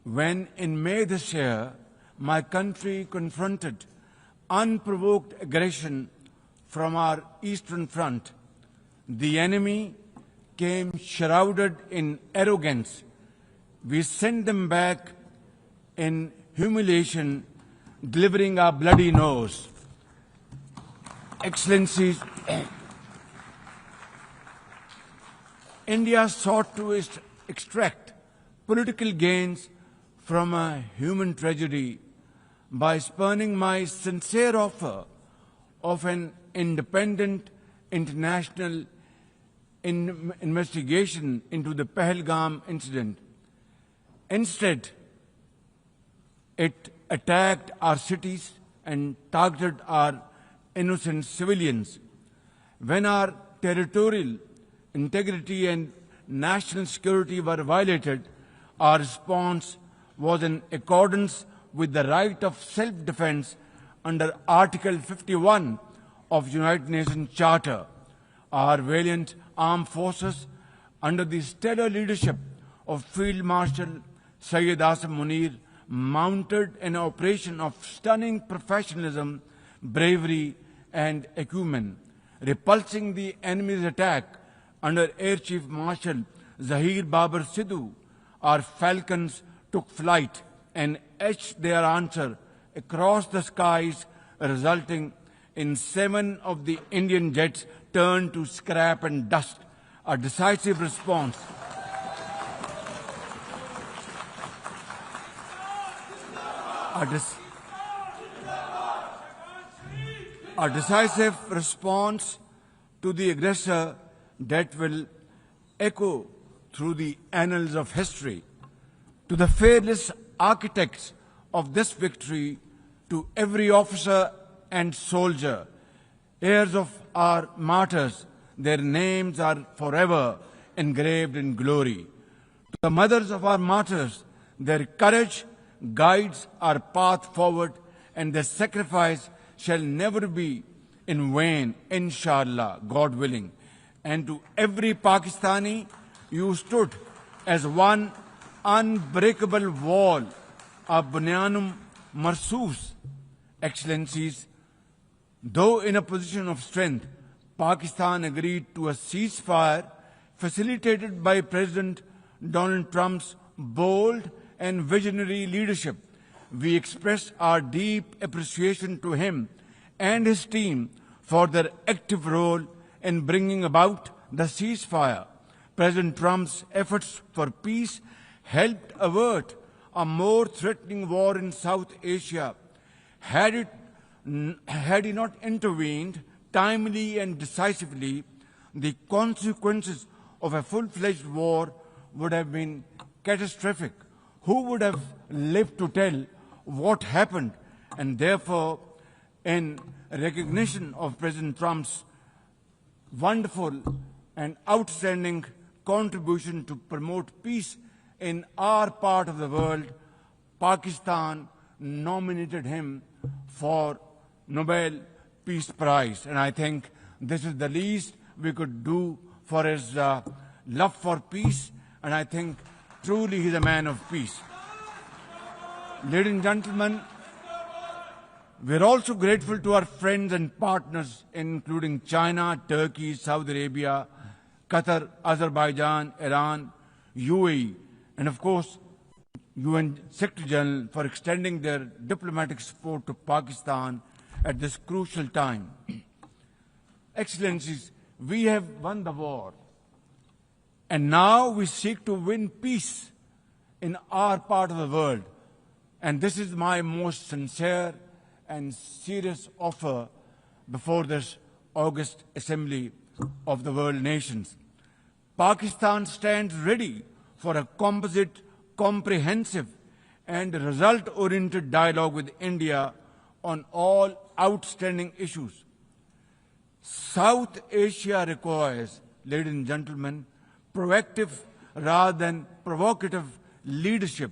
when in May this year, my country confronted unprovoked aggression from our eastern front. The enemy came shrouded in arrogance. We sent them back in humiliation, delivering our bloody nose. Excellencies, India sought to extract political gains from a human tragedy by spurning my sincere offer of an independent international investigation into the Pahalgam incident. Instead, it attacked our cities and targeted our innocent civilians. When our territorial integrity and national security were violated, our response was in accordance with the right of self-defense under Article 51 of United Nations Charter. Our valiant armed forces, under the stellar leadership of Field Marshal Syed Asim Munir, mounted an operation of stunning professionalism, bravery, and acumen, repulsing the enemy's attack under Air Chief Marshal Zahir Babar Sidhu. Our falcons took flight and etched their answer across the skies, resulting in 7 of the Indian jets turned to scrap and dust. A decisive response. A decisive response to the aggressor that will echo through the annals of history. To the fearless architects of this victory, to every officer and soldier, heirs of our martyrs, their names are forever engraved in glory. To the mothers of our martyrs, their courage guides our path forward, and their sacrifice shall never be in vain, inshallah, God willing. And to every Pakistani, you stood as one unbreakable wall, a bunyanum marsus. Excellencies, though in a position of strength, Pakistan agreed to a ceasefire facilitated by President Donald Trump's bold and visionary leadership. We express our deep appreciation to him and his team for their active role in bringing about the ceasefire. President Trump's efforts for peace helped avert a more threatening war in South Asia. Had he not intervened timely and decisively, the consequences of a full-fledged war would have been catastrophic. Who would have lived to tell what happened? And therefore, in recognition of President Trump's wonderful and outstanding contribution to promote peace in our part of the world, Pakistan nominated him for Nobel Peace Prize. And I think this is the least we could do for his love for peace. And I think truly he's a man of peace. Ladies and gentlemen, we're also grateful to our friends and partners, including China, Turkey, Saudi Arabia, Qatar, Azerbaijan, Iran, UAE, and of course, UN Secretary General for extending their diplomatic support to Pakistan at this crucial time. Excellencies, we have won the war, and now we seek to win peace in our part of the world. And this is my most sincere and serious offer before this August Assembly of the World Nations. Pakistan stands ready for a composite, comprehensive and result-oriented dialogue with India on all outstanding issues. South Asia requires, ladies and gentlemen, proactive rather than provocative leadership